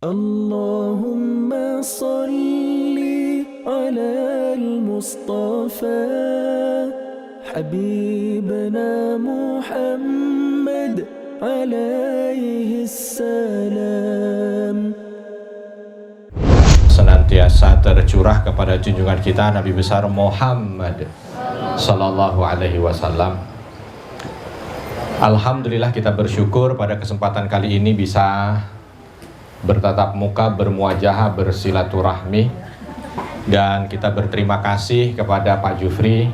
Allahumma salli ala al-Mustafa Habibna Muhammad alaihi salam. Senantiasa tercurah kepada junjungan kita Nabi besar Muhammad sallallahu alaihi wasallam. Alhamdulillah, kita bersyukur pada kesempatan kali ini bisa bertatap muka, bermuajahah, bersilaturahmi. Dan kita berterima kasih kepada Pak Jufri,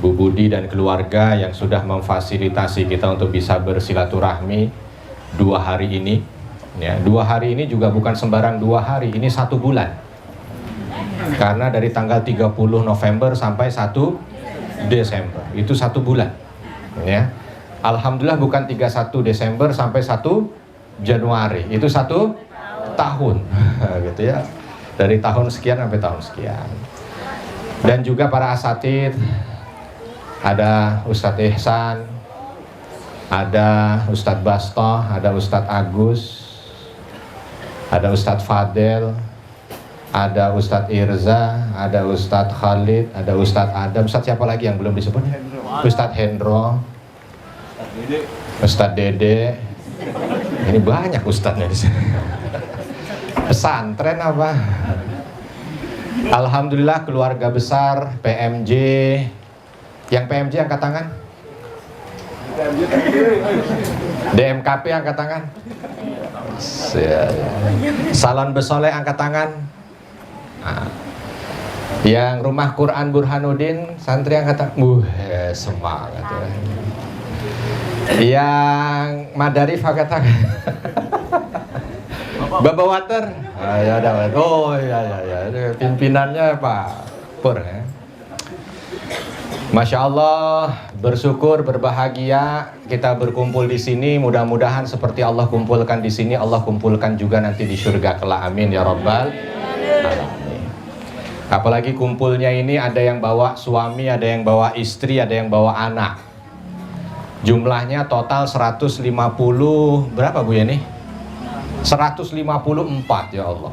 Bu Budi dan keluarga yang sudah memfasilitasi kita untuk bisa bersilaturahmi 2 hari ini. Ya, 2 hari ini juga bukan sembarang 2 hari, ini 1 bulan. Karena dari tanggal 30 November sampai 1 Desember, itu 1 bulan. Ya. Alhamdulillah bukan 31 Desember sampai 1 Januari, itu 1 tahun. Gitu ya. Dari tahun sekian sampai tahun sekian. Dan juga para asatidz, ada Ustadz Ihsan, ada Ustadz Bastoh, ada Ustadz Agus, ada Ustadz Fadel, ada Ustadz Irza, ada Ustadz Khalid, ada Ustadz Adam. Ustadz siapa lagi yang belum disebut? Ustadz Hendro, Ustadz Dede. Ini banyak ustadznya di sini. Pesantren apa? Alhamdulillah, keluarga besar PMJ. Yang PMJ angkat tangan. DMKP angkat tangan. Salon Besoleh angkat tangan. Nah. Yang Rumah Quran Burhanuddin santri angkat tangan. Semangat ya. Yang Madarif angkat tangan. Baba Water. Ya ada. Oh ya. Pimpinannya Pak Pur ya. Masya Allah, bersyukur, berbahagia kita berkumpul di sini. Mudah-mudahan seperti Allah kumpulkan di sini, Allah kumpulkan juga nanti di surga kelak. Amin ya Rabbal alamin. Apalagi kumpulnya ini ada yang bawa suami, ada yang bawa istri, ada yang bawa anak. Jumlahnya total 150 berapa Bu Yeni? 154 ya Allah.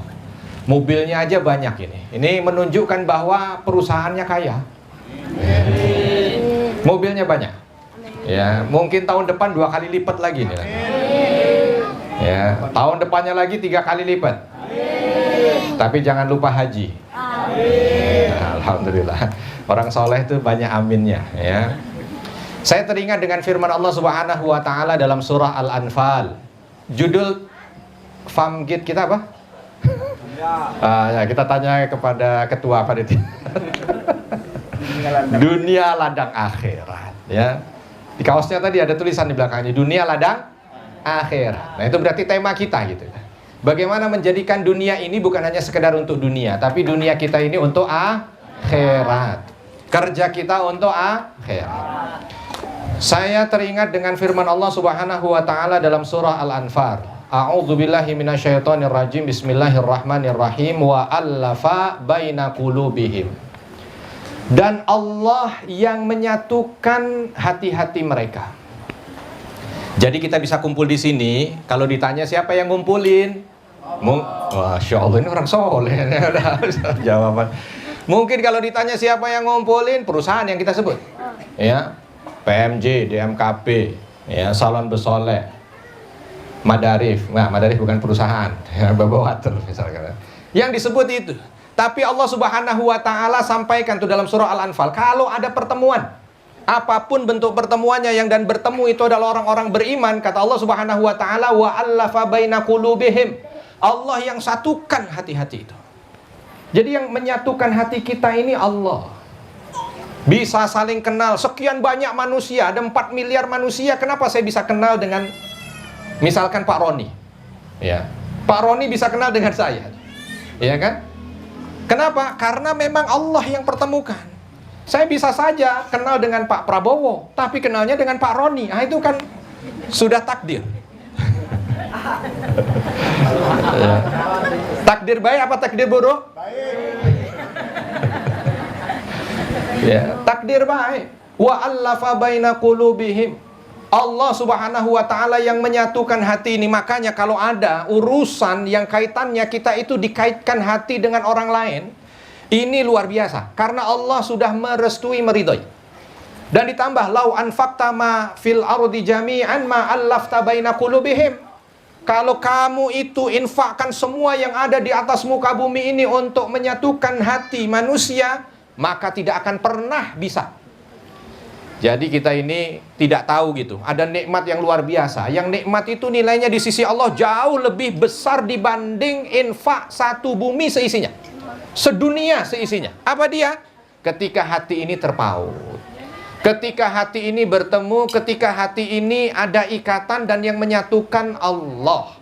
Mobilnya aja banyak ini. Ini menunjukkan bahwa perusahaannya kaya. Mobilnya banyak. Ya, mungkin tahun depan 2 kali lipat lagi nih. Ya, tahun depannya lagi 3 kali lipat. Tapi jangan lupa haji. Alhamdulillah. Orang soleh itu banyak aminnya ya. Saya teringat dengan firman Allah Subhanahu wa taala dalam surah Al-Anfal. Judul Famgit kita apa? Ya, kita tanya kepada ketua panitia. Dunia ladang akhirat ya. Di kaosnya tadi ada tulisan di belakangnya dunia ladang akhirat. Nah, itu berarti tema kita gitu. Bagaimana menjadikan dunia ini bukan hanya sekedar untuk dunia, tapi dunia kita ini untuk akhirat. Kerja kita untuk akhirat. Saya teringat dengan firman Allah Subhanahu wa taala dalam surah Al-Anfal. A'udzubillahi minasyaitonirrajim. Bismillahirrahmanirrahim. Wa allafa baina qulubihim. Dan Allah yang menyatukan hati-hati mereka. Jadi kita bisa kumpul di sini. Kalau ditanya siapa yang ngumpulin, Masya Allah, ini orang soleh. Jawaban. Mungkin kalau ditanya siapa yang ngumpulin, perusahaan yang kita sebut, ya, PMJ, DMKP, ya, Salon Besoleh, Madarif. Nah, Madarif bukan perusahaan, ya, Baba Water misalkan. Yang disebut itu. Tapi Allah Subhanahu wa taala sampaikan tuh dalam surah Al-Anfal, kalau ada pertemuan, apapun bentuk pertemuannya yang dan bertemu itu adalah orang-orang beriman, kata Allah Subhanahu wa taala, wa allafa baina qulubihim. Allah yang satukan hati-hati itu. Jadi yang menyatukan hati kita ini Allah. Bisa saling kenal, sekian banyak manusia, ada 4 miliar manusia, kenapa saya bisa kenal dengan misalkan Pak Roni? Ya. Pak Roni bisa kenal dengan saya. Ya kan? Kenapa? Karena memang Allah yang pertemukan. Saya bisa saja kenal dengan Pak Prabowo, tapi kenalnya dengan Pak Roni. Nah, itu kan sudah takdir. Ya. Takdir baik apa takdir buruk? Ya, takdir baik. Wa allafa baina qulubihim. Allah Subhanahu wa ta'ala yang menyatukan hati ini. Makanya kalau ada urusan yang kaitannya kita itu dikaitkan hati dengan orang lain, ini luar biasa. Karena Allah sudah merestui, meridhoi. Dan ditambah, lau anfaqta ma fil ardi jami'an ma allafta baina qulubihim. Kalau kamu itu infakkan semua yang ada di atas muka bumi ini untuk menyatukan hati manusia, maka tidak akan pernah bisa. Jadi kita ini tidak tahu gitu. Ada nikmat yang luar biasa. Yang nikmat itu nilainya di sisi Allah jauh lebih besar dibanding infak satu bumi seisinya. Sedunia seisinya. Apa dia? Ketika hati ini terpaut. Ketika hati ini bertemu, ketika hati ini ada ikatan dan yang menyatukan Allah.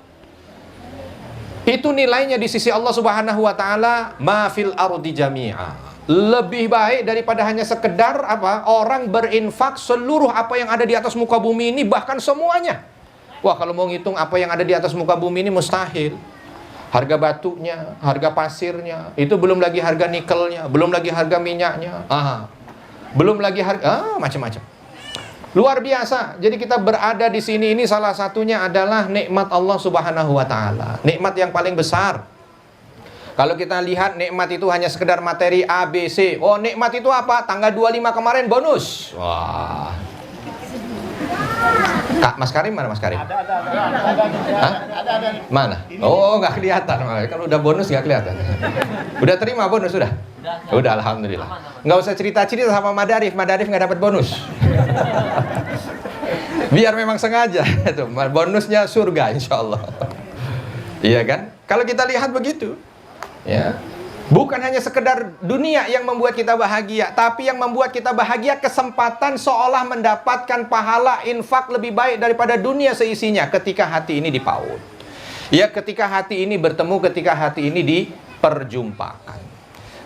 Itu nilainya di sisi Allah Subhanahu wa ta'ala, ma fil ardi jami'a. Lebih baik daripada hanya sekedar orang berinfak seluruh apa yang ada di atas muka bumi ini, bahkan semuanya. Wah, kalau mau ngitung apa yang ada di atas muka bumi ini mustahil. Harga batunya, harga pasirnya, itu belum lagi harga nikelnya, belum lagi harga minyaknya, belum lagi harga macam-macam. Luar biasa. Jadi kita berada di sini ini salah satunya adalah nikmat Allah Subhanahu wa ta'ala. Nikmat yang paling besar. Kalau kita lihat nikmat itu hanya sekedar materi A, B, C. Oh, nikmat itu apa? Tanggal 25 kemarin bonus. Wah. Kak, Mas Karim mana Mas Karim? Ada. Hah? Ada. Mana? Oh, nggak kelihatan. Kalau udah bonus nggak kelihatan. Udah terima bonus sudah? Udah, alhamdulillah. Nggak usah cerita-cerita sama Madarif. Madarif nggak dapat bonus. Biar memang sengaja. Itu bonusnya surga, insya Allah. Iya kan? Kalau kita lihat begitu. Ya, bukan hanya sekedar dunia yang membuat kita bahagia, tapi yang membuat kita bahagia kesempatan seolah mendapatkan pahala infak lebih baik daripada dunia seisinya ketika hati ini dipaut. Ya, ketika hati ini bertemu, ketika hati ini diperjumpakan.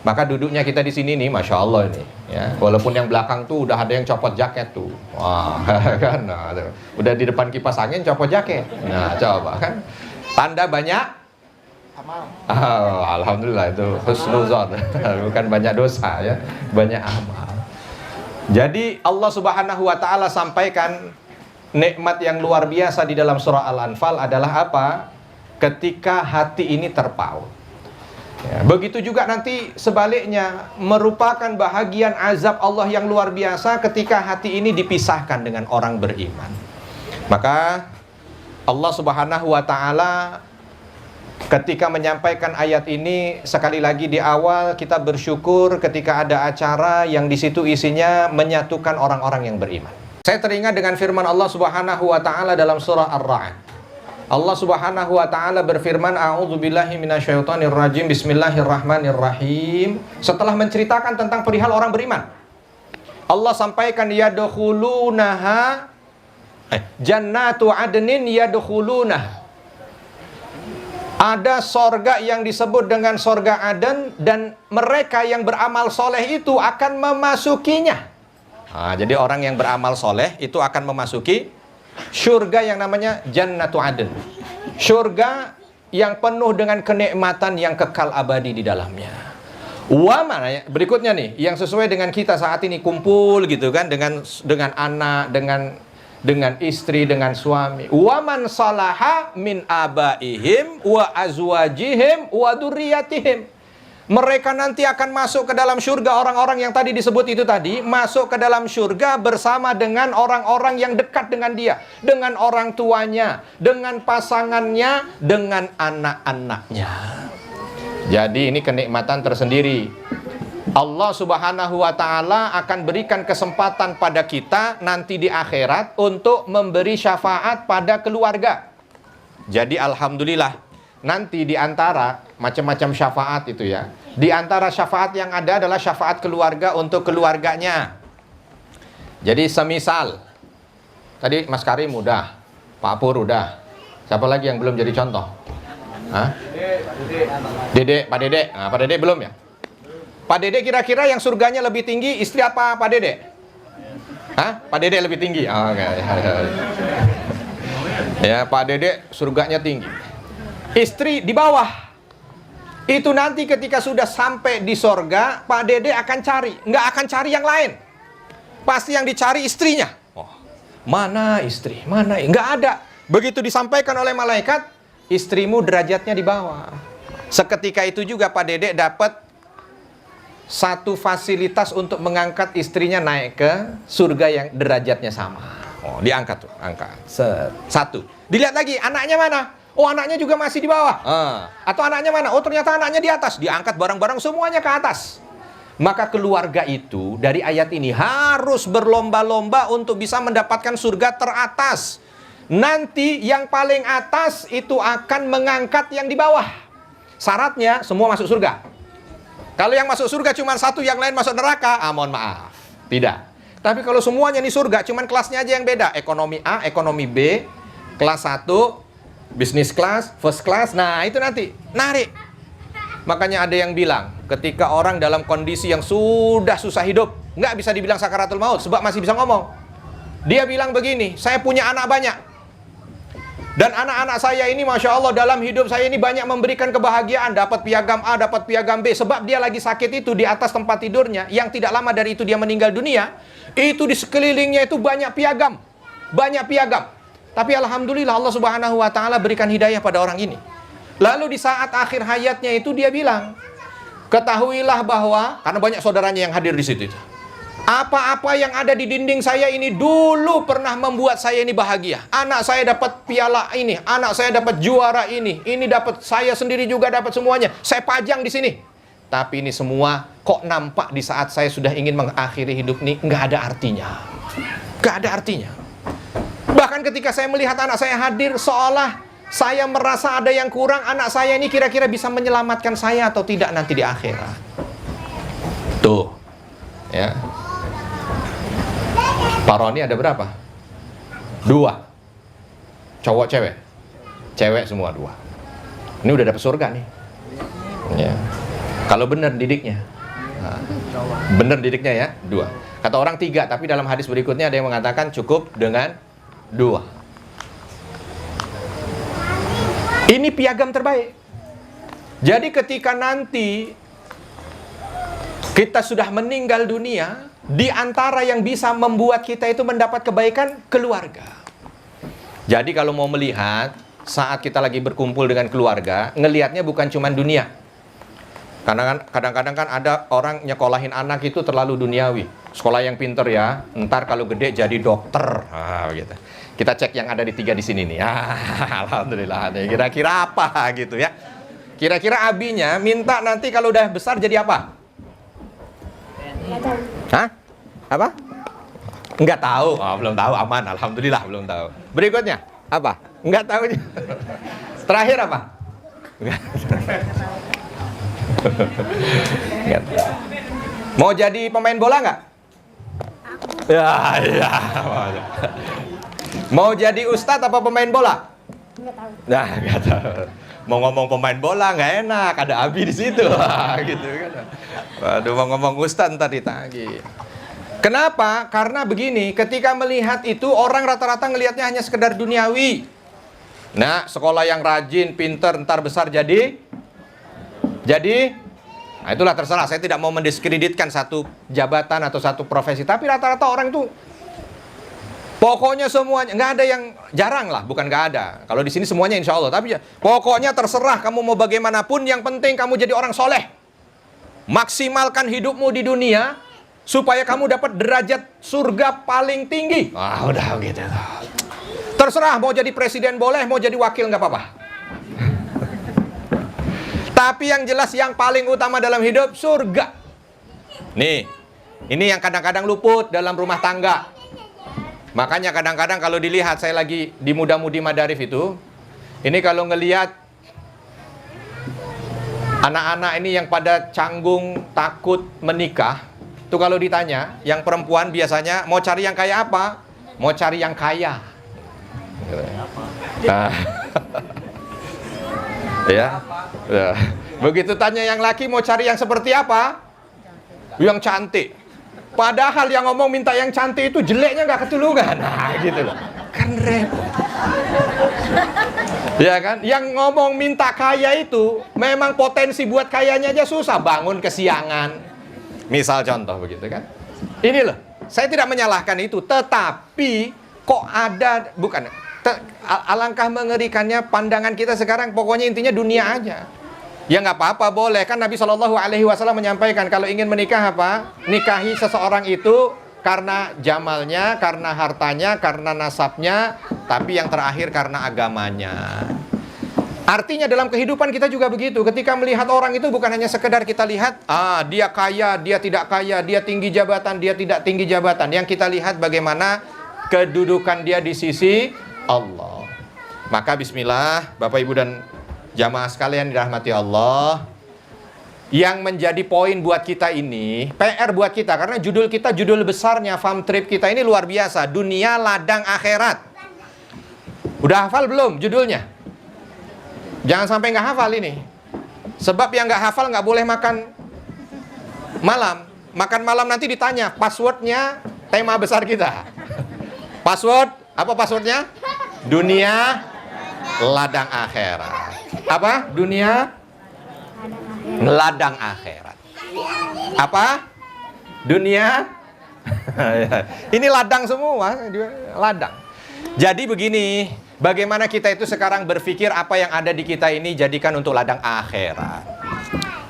Maka duduknya kita di sini nih, masya Allah ini. Ya, walaupun yang belakang tuh udah ada yang copot jaket tuh, wah, kan? Nah, udah di depan kipas angin copot jaket. Nah, coba kan, tanda banyak. Oh, alhamdulillah itu husnuzon, bukan banyak dosa ya, banyak amal. Jadi Allah Subhanahu wa ta'ala sampaikan nikmat yang luar biasa di dalam surah Al-Anfal adalah apa? Ketika hati ini terpaut. Ya, begitu juga nanti sebaliknya merupakan bahagian azab Allah yang luar biasa ketika hati ini dipisahkan dengan orang beriman. Maka Allah Subhanahu wa ta'ala ketika menyampaikan ayat ini, sekali lagi di awal kita bersyukur ketika ada acara yang di situ isinya menyatukan orang-orang yang beriman. Saya teringat dengan firman Allah Subhanahu wa taala dalam surah Ar-Ra'd. Allah Subhanahu wa taala berfirman, a'udzubillahi minasyaitonir rajim, bismillahirrahmanirrahim. Setelah menceritakan tentang perihal orang beriman, Allah sampaikan yadkhulunaha jannatu adnin yadkhulunaha. Ada sorga yang disebut dengan sorga Aden, dan mereka yang beramal soleh itu akan memasukinya. Nah, jadi orang yang beramal soleh itu akan memasuki surga yang namanya Jannatu Aden. Surga yang penuh dengan kenikmatan yang kekal abadi di dalamnya. Mana berikutnya nih, yang sesuai dengan kita saat ini kumpul gitu kan, dengan anak, dengan istri, dengan suami. Wa man salaha min abaihim wa azwajihim wa dzurriyyatihim. Mereka nanti akan masuk ke dalam surga, orang-orang yang tadi disebut itu tadi, masuk ke dalam surga bersama dengan orang-orang yang dekat dengan dia, dengan orang tuanya, dengan pasangannya, dengan anak-anaknya. Jadi ini kenikmatan tersendiri. Allah Subhanahu wa ta'ala akan berikan kesempatan pada kita nanti di akhirat untuk memberi syafaat pada keluarga. Jadi alhamdulillah, nanti di antara macam-macam syafaat itu ya, di antara syafaat yang ada adalah syafaat keluarga untuk keluarganya. Jadi semisal tadi Mas Karim udah, Pak Pur udah, siapa lagi yang belum jadi contoh? Hah? Dedek, Pak Dedek. Nah, Pak Dedek belum ya? Pak Dede kira-kira yang surganya lebih tinggi istri apa Pak Dede? Hah? Pak Dede lebih tinggi? Oh, okay. Ya, Pak Dede surganya tinggi. Istri di bawah. Itu nanti ketika sudah sampai di surga, Pak Dede akan cari. Nggak akan cari yang lain. Pasti yang dicari istrinya. Oh. Mana istri? Mana? Nggak ada. Begitu disampaikan oleh malaikat, istrimu derajatnya di bawah. Seketika itu juga Pak Dedek dapat satu fasilitas untuk mengangkat istrinya naik ke surga yang derajatnya sama. Oh, diangkat tuh, angkat. Satu. Dilihat lagi, anaknya mana? Oh, anaknya juga masih di bawah. Atau anaknya mana? Oh, ternyata anaknya di atas. Diangkat barang-barang semuanya ke atas. Maka keluarga itu dari ayat ini harus berlomba-lomba untuk bisa mendapatkan surga teratas. Nanti yang paling atas itu akan mengangkat yang di bawah. Syaratnya semua masuk surga. Kalau yang masuk surga cuma satu, yang lain masuk neraka, mohon maaf. Tidak. Tapi kalau semuanya nih surga, cuma kelasnya aja yang beda. Ekonomi A, ekonomi B, kelas 1, bisnis kelas, first class. Nah, itu nanti narik. Makanya ada yang bilang, ketika orang dalam kondisi yang sudah susah hidup, nggak bisa dibilang sakaratul maut, sebab masih bisa ngomong. Dia bilang begini, saya punya anak banyak. Dan anak-anak saya ini, Masya Allah, dalam hidup saya ini banyak memberikan kebahagiaan. Dapat piagam A, dapat piagam B. Sebab dia lagi sakit itu di atas tempat tidurnya, yang tidak lama dari itu dia meninggal dunia, itu di sekelilingnya itu banyak piagam. Banyak piagam. Tapi Alhamdulillah Allah Subhanahu wa Ta'ala berikan hidayah pada orang ini. Lalu di saat akhir hayatnya itu dia bilang, ketahuilah bahwa, karena banyak saudaranya yang hadir di situ itu, apa-apa yang ada di dinding saya ini dulu pernah membuat saya ini bahagia. Anak saya dapat piala ini, anak saya dapat juara ini dapat, saya sendiri juga dapat semuanya. Saya pajang di sini. Tapi ini semua kok nampak di saat saya sudah ingin mengakhiri hidup ini nggak ada artinya. Nggak ada artinya. Bahkan ketika saya melihat anak saya hadir, seolah saya merasa ada yang kurang. Anak saya ini kira-kira bisa menyelamatkan saya atau tidak nanti di akhirat. Tuh, ya. Pak Roni ada berapa? 2. Cowok cewek? Cewek semua 2. Ini udah dapet surga nih. Ya. Kalau benar didiknya. Nah, benar didiknya ya, 2. Kata orang 3, tapi dalam hadis berikutnya ada yang mengatakan cukup dengan 2. Ini piagam terbaik. Jadi ketika nanti kita sudah meninggal dunia, di antara yang bisa membuat kita itu mendapat kebaikan, keluarga. Jadi kalau mau melihat saat kita lagi berkumpul dengan keluarga, ngelihatnya bukan cuma dunia. Karena kadang-kadang kan ada orang nyekolahin anak itu terlalu duniawi. Sekolah yang pinter ya, ntar kalau gede jadi dokter. Gitu. Kita cek yang ada di 3 di sini nih. Alhamdulillah. Kira-kira apa gitu ya? Kira-kira abinya minta nanti kalau udah besar jadi apa? Hah? Apa? Enggak tahu. Oh, belum tahu, aman. Alhamdulillah belum tahu. Berikutnya apa? Enggak tahu. Terakhir apa? Enggak. Mau jadi pemain bola enggak? Ya. Mau jadi ustadz apa pemain bola? Enggak tahu. Nah, enggak tahu. Mau ngomong pemain bola nggak enak, ada Abi di situ, gitu kan. Waduh, mau ngomong ustadz ntar ditagih. Kenapa? Karena begini, ketika melihat itu orang rata-rata ngelihatnya hanya sekedar duniawi. Nah, sekolah yang rajin, pinter, ntar besar jadi, nah itulah terserah. Saya tidak mau mendiskreditkan satu jabatan atau satu profesi, tapi rata-rata orang itu pokoknya semuanya, nggak ada yang jarang lah, bukan nggak ada. Kalau di sini semuanya insya Allah, tapi ya, pokoknya terserah kamu mau bagaimanapun, yang penting kamu jadi orang soleh. Maksimalkan hidupmu di dunia supaya kamu dapat derajat surga paling tinggi. Udah gitu. Terserah mau jadi presiden boleh, mau jadi wakil nggak apa-apa. Tapi yang jelas yang paling utama dalam hidup surga. Nih, ini yang kadang-kadang luput dalam rumah tangga. Makanya kadang-kadang kalau dilihat, saya lagi di Muda-Mudi Madarif itu, ini kalau ngelihat anak-anak ini yang pada canggung takut menikah, tuh kalau ditanya, yang perempuan biasanya mau cari yang kayak apa? Mau cari yang kaya. Nah. Ya. Begitu tanya yang laki mau cari yang seperti apa? Yang cantik. Padahal yang ngomong minta yang cantik itu jeleknya nggak ketulungan. Nah gitu loh. Kan repot. Ya kan? Yang ngomong minta kaya itu memang potensi buat kayanya aja susah. Bangun kesiangan. Misal contoh begitu kan. Ini loh. Saya tidak menyalahkan itu. Tetapi Kok ada, bukan, alangkah mengerikannya pandangan kita sekarang, pokoknya intinya dunia aja. Ya nggak apa-apa, boleh. Kan Nabi SAW menyampaikan, kalau ingin menikah apa? Nikahi seseorang itu karena jamalnya, karena hartanya, karena nasabnya, tapi yang terakhir karena agamanya. Artinya dalam kehidupan kita juga begitu. Ketika melihat orang itu bukan hanya sekedar kita lihat, dia kaya, dia tidak kaya, dia tinggi jabatan, dia tidak tinggi jabatan. Yang kita lihat bagaimana kedudukan dia di sisi Allah. Maka bismillah, Bapak Ibu dan jamaah sekalian dirahmati Allah. Yang menjadi poin buat kita ini, PR buat kita, karena judul kita, judul besarnya farm trip kita ini luar biasa. Dunia ladang akhirat. Udah hafal belum judulnya? Jangan sampai nggak hafal ini. Sebab yang nggak hafal nggak boleh makan malam. Makan malam nanti ditanya passwordnya tema besar kita. Password, apa passwordnya? Dunia ladang akhirat. Apa? Dunia ladang akhirat. Apa? Dunia ini ladang semua, ladang. Jadi begini, bagaimana kita itu sekarang berpikir apa yang ada di kita ini jadikan untuk ladang akhirat.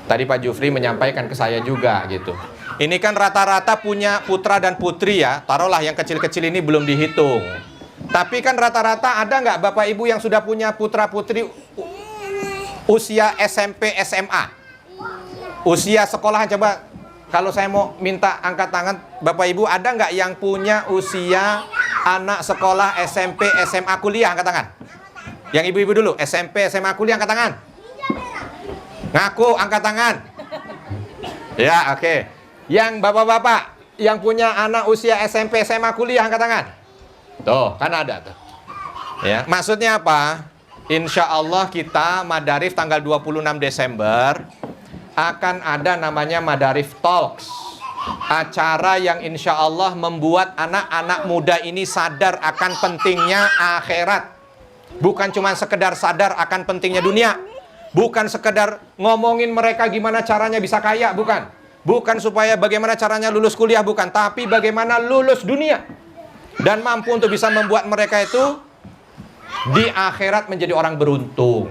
Tadi Pak Jufri menyampaikan ke saya juga gitu. Ini kan rata-rata punya putra dan putri ya. Taruhlah yang kecil-kecil ini belum dihitung. Tapi kan rata-rata ada nggak Bapak Ibu yang sudah punya putra putri usia SMP, SMA? Usia sekolah, coba kalau saya mau minta angkat tangan Bapak Ibu, ada nggak yang punya usia anak sekolah SMP, SMA, kuliah, angkat tangan. Yang ibu-ibu dulu, SMP, SMA, kuliah, angkat tangan. Ngaku, angkat tangan. Ya, oke. Yang bapak-bapak yang punya anak usia SMP, SMA, kuliah, angkat tangan. Tuh, kan ada tuh. Ya, maksudnya apa? Insya Allah kita Madarif tanggal 26 Desember akan ada namanya Madarif Talks. Acara yang insya Allah membuat anak-anak muda ini sadar akan pentingnya akhirat. Bukan cuma sekedar sadar akan pentingnya dunia. Bukan sekedar ngomongin mereka gimana caranya bisa kaya, bukan. Bukan supaya bagaimana caranya lulus kuliah, bukan. Tapi bagaimana lulus dunia. Dan mampu untuk bisa membuat mereka itu di akhirat menjadi orang beruntung.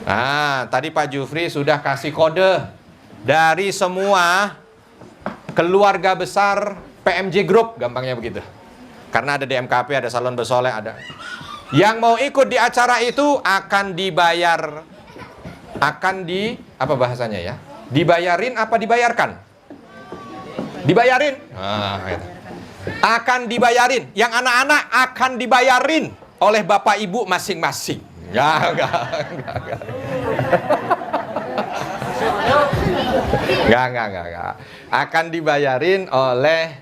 Nah, tadi Pak Jufri sudah kasih kode dari semua keluarga besar PMJ Group, gampangnya begitu. Karena ada DMKP, ada Salon Bersoleh, ada. Yang mau ikut di acara itu akan dibayar, apa bahasanya ya? Dibayarin apa dibayarkan? Dibayarin. Gitu. Akan dibayarin. Yang anak-anak akan dibayarin oleh bapak ibu masing-masing. Enggak. Enggak. Akan dibayarin oleh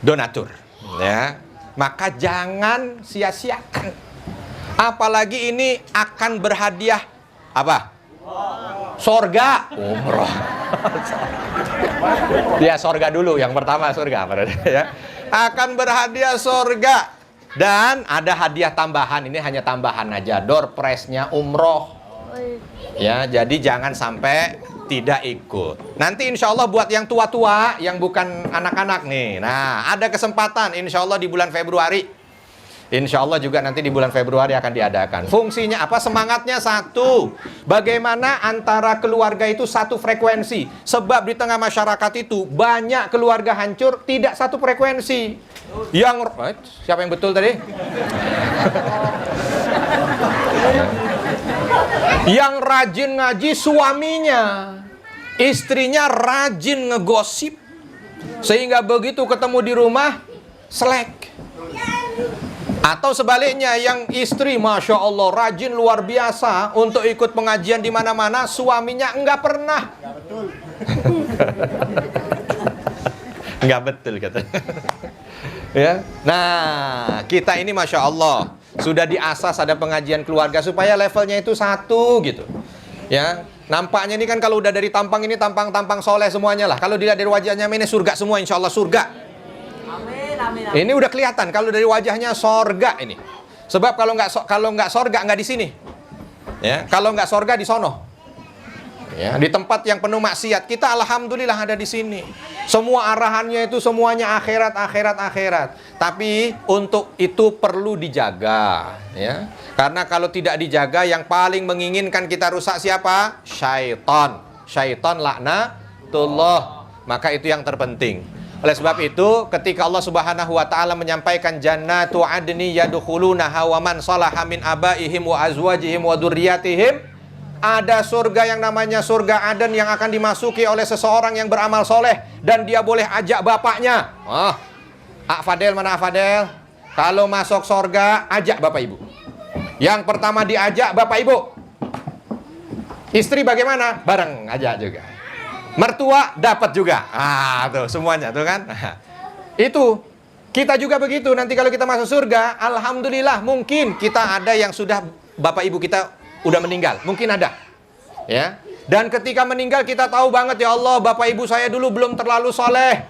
donatur, ya. Maka jangan sia-siakan. Apalagi ini akan berhadiah apa? Sorga, umroh. Ya, sorga dulu, yang pertama sorga, ya. Akan berhadiah sorga. Dan ada hadiah tambahan, ini hanya tambahan aja, door prize-nya umroh. Ya, jadi jangan sampai tidak ikut. Nanti insya Allah buat yang tua-tua, yang bukan anak-anak nih. Nah, ada kesempatan insya Allah di bulan Februari. Insya Allah juga nanti di bulan Februari akan diadakan. Fungsinya apa? Semangatnya satu. Bagaimana antara keluarga itu satu frekuensi. Sebab di tengah masyarakat itu banyak keluarga hancur tidak satu frekuensi. Yang siapa yang betul tadi? Yang rajin ngaji suaminya, istrinya rajin ngegosip, sehingga begitu ketemu di rumah selek. Atau sebaliknya, yang istri Masya Allah rajin luar biasa untuk ikut pengajian di mana-mana, suaminya enggak pernah. Enggak betul katanya. Ya. Nah, kita ini Masya Allah sudah diasas ada pengajian keluarga supaya levelnya itu satu gitu. Ya, nampaknya ini kan kalau udah dari tampang ini tampang soleh semuanya lah. Kalau dilihat dari wajahnya ini surga semua, insya Allah surga. Amin. Ini udah kelihatan kalau dari wajahnya sorga ini. Sebab kalau nggak sorga nggak di sini. Ya, kalau nggak sorga di sono. Ya, di tempat yang penuh maksiat, kita alhamdulillah ada di sini. Semua arahannya itu semuanya akhirat, akhirat, akhirat. Tapi untuk itu perlu dijaga, ya. Karena kalau tidak dijaga, yang paling menginginkan kita rusak siapa? Syaitan. Syaitan laknatullah. Maka itu yang terpenting. Oleh sebab itu, ketika Allah Subhanahu wa taala menyampaikan jannatu adni yadkhulunaha wa man salaha min abaihim wa azwajihim wa dzurriyyatihim, ada surga yang namanya surga Aden yang akan dimasuki oleh seseorang yang beramal soleh, dan dia boleh ajak bapaknya. Ak Fadel, mana Ak Fadel? Kalau masuk surga, ajak bapak ibu. Yang pertama diajak bapak ibu. Istri bagaimana? Bareng ajak juga. Mertua dapat juga. Tuh semuanya tuh kan. Itu kita juga begitu. Nanti kalau kita masuk surga, alhamdulillah mungkin kita ada yang sudah bapak ibu kita udah meninggal, mungkin ada, ya. Dan ketika meninggal kita tahu banget, ya Allah, bapak ibu saya dulu belum terlalu soleh,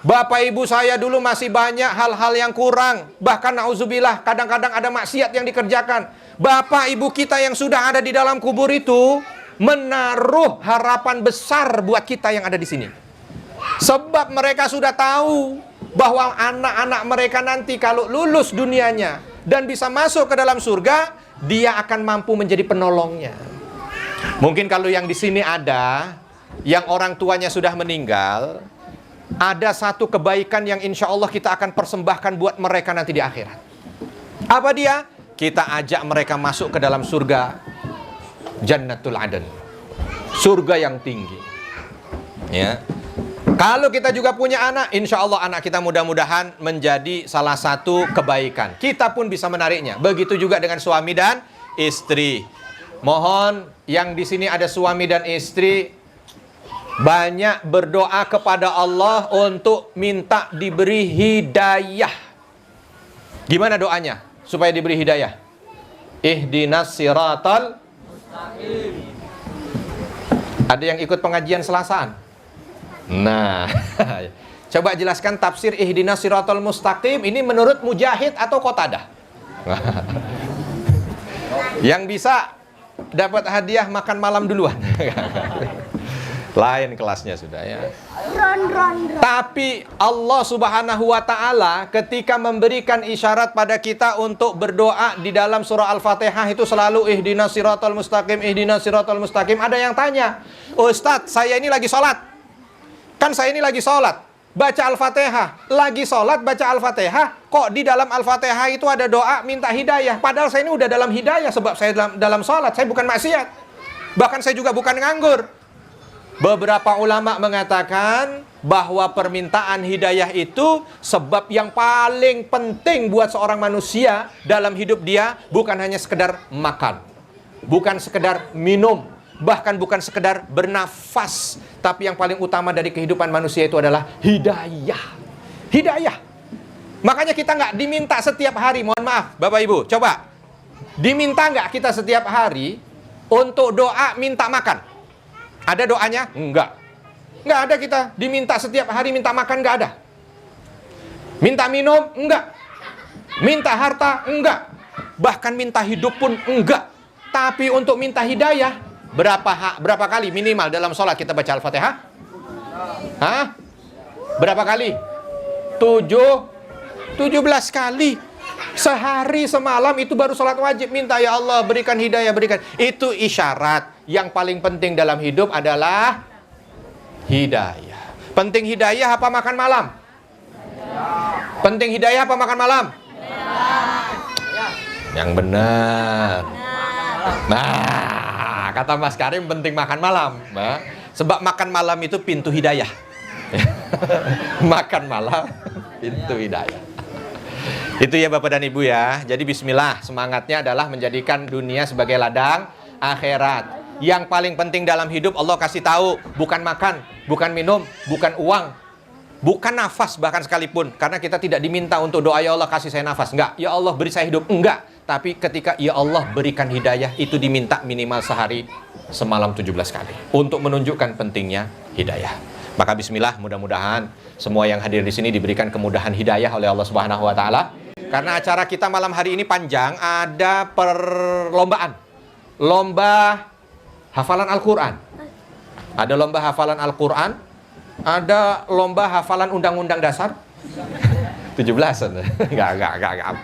bapak ibu saya dulu masih banyak hal-hal yang kurang, bahkan nauzubillah kadang-kadang ada maksiat yang dikerjakan. Bapak ibu kita yang sudah ada di dalam kubur itu menaruh harapan besar buat kita yang ada di sini, sebab mereka sudah tahu bahwa anak-anak mereka nanti kalau lulus dunianya dan bisa masuk ke dalam surga, dia akan mampu menjadi penolongnya. Mungkin kalau yang di sini ada yang orang tuanya sudah meninggal, ada satu kebaikan yang insya Allah kita akan persembahkan buat mereka nanti di akhirat. Apa dia? Kita ajak mereka masuk ke dalam surga Jannatul Aden, surga yang tinggi. Ya. Kalau kita juga punya anak, insya Allah anak kita mudah-mudahan menjadi salah satu kebaikan. Kita pun bisa menariknya. Begitu juga dengan suami dan istri. Mohon yang di sini ada suami dan istri, banyak berdoa kepada Allah untuk minta diberi hidayah. Gimana doanya supaya diberi hidayah? Ihdinas siratal mustaqim. Ada yang ikut pengajian Selasaan? Nah, coba jelaskan tafsir ihdinas siratal mustaqim ini menurut Mujahid atau Qatadah? Yang bisa dapat hadiah makan malam duluan. Lain kelasnya sudah ya. Tapi Allah Subhanahu wa taala ketika memberikan isyarat pada kita untuk berdoa di dalam surah Al-Fatihah itu selalu ihdinas siratal mustaqim, ihdinas siratal mustaqim. Ada yang tanya, "Ustadz, saya ini lagi sholat. Kan saya ini lagi sholat, baca Al-Fatihah, lagi sholat baca Al-Fatihah, kok di dalam Al-Fatihah itu ada doa minta hidayah? Padahal saya ini udah dalam hidayah sebab saya dalam sholat, saya bukan maksiat. Bahkan saya juga bukan nganggur." Beberapa ulama mengatakan bahwa permintaan hidayah itu sebab yang paling penting buat seorang manusia dalam hidup dia, bukan hanya sekedar makan, bukan sekedar minum, bahkan bukan sekedar bernafas, tapi yang paling utama dari kehidupan manusia itu adalah hidayah. Hidayah. Makanya kita nggak diminta setiap hari, mohon maaf Bapak Ibu, coba diminta nggak kita setiap hari untuk doa minta makan? Ada doanya? Enggak. Nggak ada kita diminta setiap hari minta makan, nggak ada. Minta minum? Enggak. Minta harta? Enggak. Bahkan minta hidup pun enggak. Tapi untuk minta hidayah, berapa kali minimal dalam sholat kita baca Al-Fatihah? Hah? Berapa kali? 17 kali. Sehari semalam itu baru sholat wajib. Minta, ya Allah berikan hidayah, berikan. Itu isyarat. Yang paling penting dalam hidup adalah hidayah. Penting hidayah apa makan malam? Penting hidayah apa makan malam? Yang benar. Nah, kata Mas Karim penting makan malam. Nah, sebab makan malam itu pintu hidayah. Makan malam pintu hidayah. Itu ya Bapak dan Ibu ya. Jadi bismillah, semangatnya adalah menjadikan dunia sebagai ladang akhirat. Yang paling penting dalam hidup Allah kasih tahu, bukan makan, bukan minum, bukan uang, bukan nafas bahkan sekalipun. Karena kita tidak diminta untuk doa ya Allah kasih saya nafas, enggak. Ya Allah beri saya hidup, enggak. Tapi ketika ya Allah berikan hidayah, itu diminta minimal sehari semalam 17 kali untuk menunjukkan pentingnya hidayah. Maka bismillah, mudah-mudahan semua yang hadir di sini diberikan kemudahan hidayah oleh Allah Subhanahu wa taala. Karena acara kita malam hari ini panjang, ada perlombaan. Lomba hafalan Al-Quran. Ada lomba hafalan Al-Quran, ada lomba hafalan Undang-Undang Dasar 17-an. Enggak.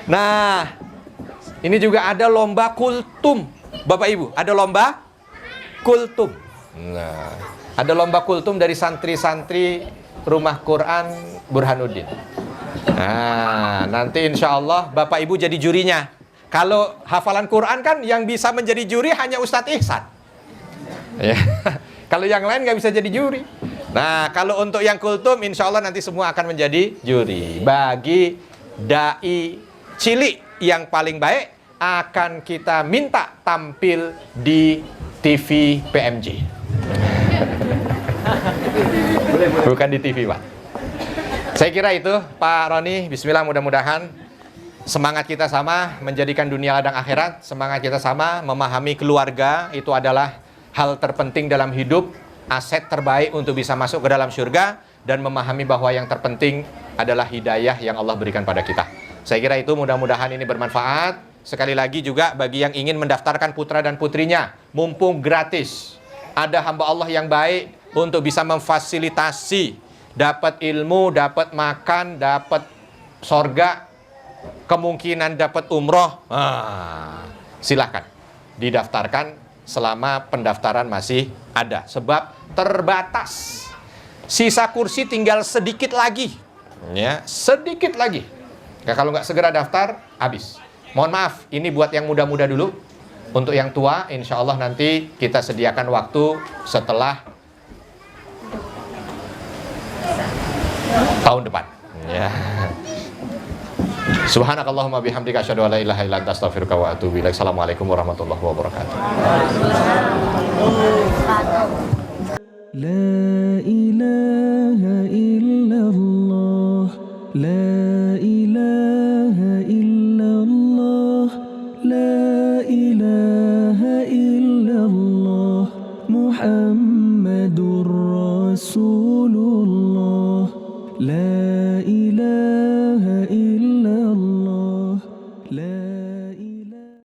Nah, ini juga ada lomba kultum. Bapak Ibu, ada lomba kultum. Nah, ada lomba kultum dari santri-santri Rumah Quran Burhanuddin. Nah, nanti insya Allah Bapak Ibu jadi jurinya. Kalau hafalan Quran kan yang bisa menjadi juri hanya Ustadz Ihsan. Ya. Kalau yang lain nggak bisa jadi juri. Nah, kalau untuk yang kultum, insya Allah nanti semua akan menjadi juri. Bagi dai cilik yang paling baik, akan kita minta tampil di TV PMJ. Bukan di TV, Pak. Saya kira itu, Pak Roni. Bismillah, mudah-mudahan semangat kita sama menjadikan dunia ladang akhirat. Semangat kita sama memahami keluarga itu adalah hal terpenting dalam hidup, aset terbaik untuk bisa masuk ke dalam surga, dan memahami bahwa yang terpenting adalah hidayah yang Allah berikan pada kita. Saya kira itu, mudah-mudahan ini bermanfaat. Sekali lagi juga bagi yang ingin mendaftarkan putra dan putrinya, mumpung gratis. Ada hamba Allah yang baik untuk bisa memfasilitasi, dapat ilmu, dapat makan, dapat sorga, kemungkinan dapat umroh. Silahkan didaftarkan selama pendaftaran masih ada, sebab terbatas. Sisa kursi tinggal sedikit lagi, ya, sedikit lagi. Ya, kalau nggak segera daftar, habis. Mohon maaf, ini buat yang muda-muda dulu. Untuk yang tua, insya Allah nanti kita sediakan waktu setelah tahun depan. Ya. Subhanakallahumma bihamdika asyhadu an la ilaha illa anta astaghfiruka wa atubu ilaik. Assalamualaikum warahmatullahi wabarakatuh. La ilaha illallah, la ilaha illallah, la ilaha illallah, Muhammadur Rasulullah.